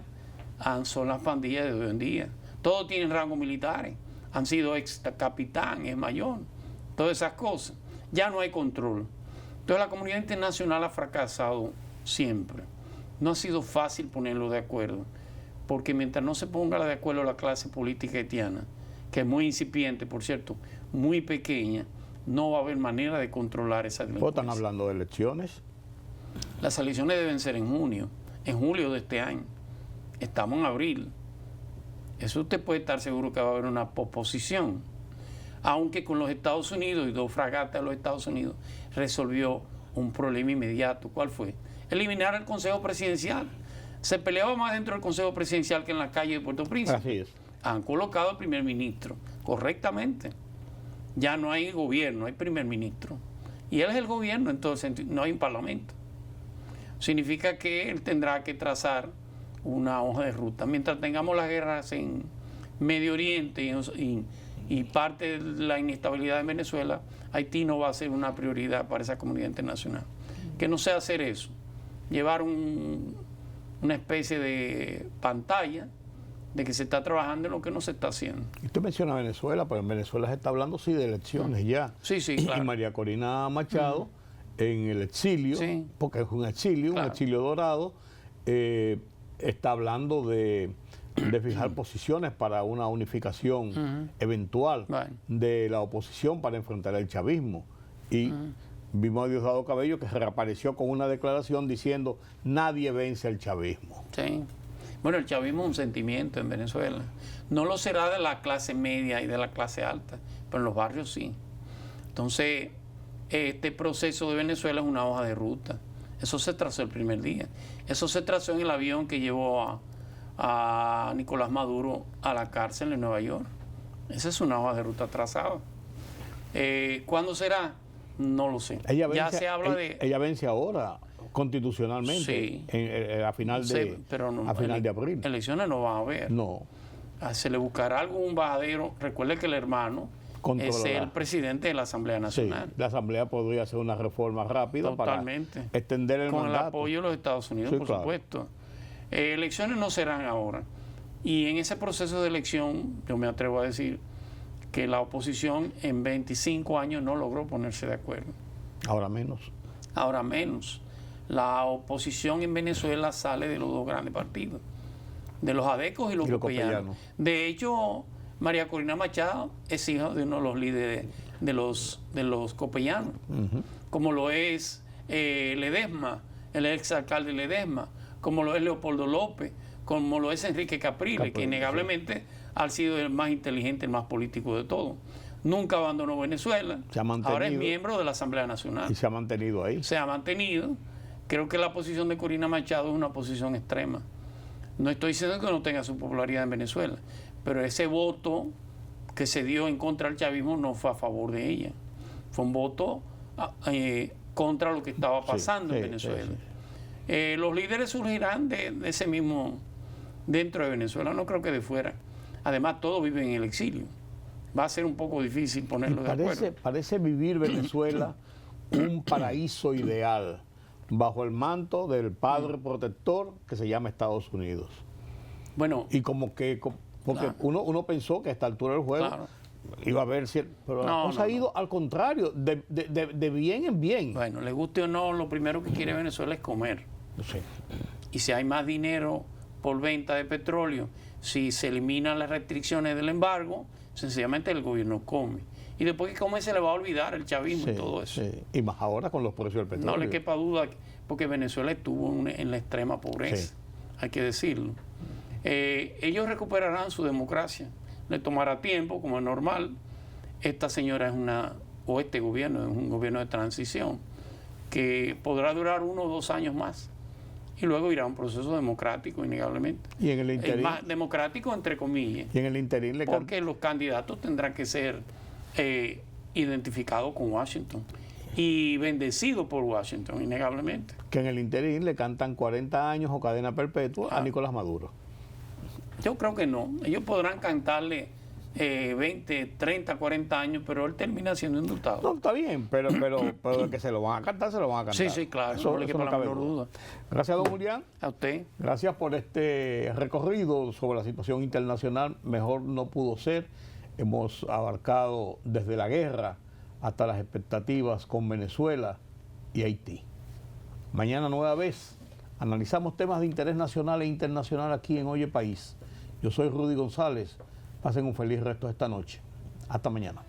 son las pandillas de hoy en día. Todos tienen rangos militares, han sido ex capitán, ex mayor, todas esas cosas. Ya no hay control. Entonces la comunidad internacional ha fracasado siempre. No ha sido fácil ponerlo de acuerdo, porque mientras no se ponga de acuerdo la clase política haitiana, que es muy incipiente, por cierto, muy pequeña, no va a haber manera de controlar esa delincuencia. ¿Están hablando de elecciones? Las elecciones deben ser en junio, en julio de este año. Estamos en abril. Eso usted puede estar seguro que va a haber una posposición. Aunque con los Estados Unidos y 2 fragatas de los Estados Unidos resolvió un problema inmediato. ¿Cuál fue? Eliminar el Consejo Presidencial. Se peleaba más dentro del Consejo Presidencial que en la calle de Puerto Príncipe. Así es. Han colocado al primer ministro correctamente. Ya no hay gobierno, hay primer ministro. Y él es el gobierno en todo el sentido, no hay un parlamento. Significa que él tendrá que trazar una hoja de ruta. Mientras tengamos las guerras en Medio Oriente y parte de la inestabilidad en Venezuela, Haití no va a ser una prioridad para esa comunidad internacional. Que no sea hacer eso, llevar una especie de pantalla de que se está trabajando en lo que no se está haciendo. Usted menciona Venezuela, pero en Venezuela se está hablando sí de elecciones ya. Sí, claro. Y María Corina Machado, en el exilio, Sí. porque es un exilio, Claro. un exilio dorado, está hablando de fijar posiciones para una unificación eventual Bueno. de la oposición para enfrentar el chavismo. Y vimos a Diosdado Cabello que se reapareció con una declaración diciendo nadie vence al chavismo. Sí. Bueno, el chavismo es un sentimiento en Venezuela. No lo será de la clase media y de la clase alta, pero en los barrios sí. Entonces, este proceso de Venezuela es una hoja de ruta. Eso se trazó el primer día. Eso se trazó en el avión que llevó a Nicolás Maduro a la cárcel en Nueva York. Esa es una hoja de ruta trazada. ¿Cuándo será? No lo sé. Ya se habla de... Ella vence ahora constitucionalmente Sí. a final de, pero no, a final de abril. Elecciones no van a haber. No. Se le buscará algún bajadero. Recuerde que el hermano es el presidente de la Asamblea Nacional. Sí, la Asamblea podría hacer una reforma rápida Totalmente. para extender el Con mandato. el apoyo de los Estados Unidos, Sí, por claro. supuesto. Elecciones no serán ahora. Y en ese proceso de elección, yo me atrevo a decir que la oposición en 25 años no logró ponerse de acuerdo. Ahora menos. Ahora menos. La oposición en Venezuela sale de los 2 grandes partidos, de los adecos y los copellanos. De hecho, María Corina Machado es hija de uno de los líderes de los copellanos, como lo es Ledesma, el exalcalde Ledesma, como lo es Leopoldo López, como lo es Enrique Capriles, que innegablemente ha sido el más inteligente, el más político de todos. Nunca abandonó Venezuela, ahora es miembro de la Asamblea Nacional. Y se ha mantenido ahí. Se ha mantenido. Creo que la posición de Corina Machado es una posición extrema. No estoy diciendo que no tenga su popularidad en Venezuela, pero ese voto que se dio en contra del chavismo no fue a favor de ella. Fue un voto contra lo que estaba pasando en Venezuela. Los líderes surgirán de ese mismo, dentro de Venezuela, no creo que de fuera. Además, todos viven en el exilio. Va a ser un poco difícil ponerlo de acuerdo. Parece vivir Venezuela un paraíso ideal bajo el manto del padre protector que se llama Estados Unidos. Bueno, y como que, porque uno pensó que a esta altura del juego iba a haber cierto, pero la cosa ha ido al contrario, de bien en bien. Bueno, le guste o no, lo primero que quiere Venezuela es comer. Sí. Y si hay más dinero por venta de petróleo, si se eliminan las restricciones del embargo, sencillamente el gobierno come. Y después que come se le va a olvidar el chavismo y todo eso. Sí. Y más ahora con los precios del petróleo. No le quepa duda, porque Venezuela estuvo en la extrema pobreza, hay que decirlo. Ellos recuperarán su democracia. Le tomará tiempo, como es normal. Esta señora este gobierno es un gobierno de transición que podrá durar 1 o 2 años más. Y luego irá a un proceso democrático, innegablemente. Y en el interín, más democrático, entre comillas. Y en el interín porque los candidatos tendrán que ser identificados con Washington y bendecidos por Washington, innegablemente. Que en el interín le cantan 40 años o cadena perpetua a Nicolás Maduro. Yo creo que no. Ellos podrán cantarle 20, 30, 40 años, pero él termina siendo indultado. No, está bien, pero de que se lo van a cantar, se lo van a cantar. Sí, sí, claro, no le quepa la menor duda. Gracias, don Julián. A usted. Gracias por este recorrido sobre la situación internacional. Mejor no pudo ser. Hemos abarcado desde la guerra hasta las expectativas con Venezuela y Haití. Mañana nueva vez analizamos temas de interés nacional e internacional aquí en Oye País. Yo soy Rudy González. Pasen un feliz resto de esta noche. Hasta mañana.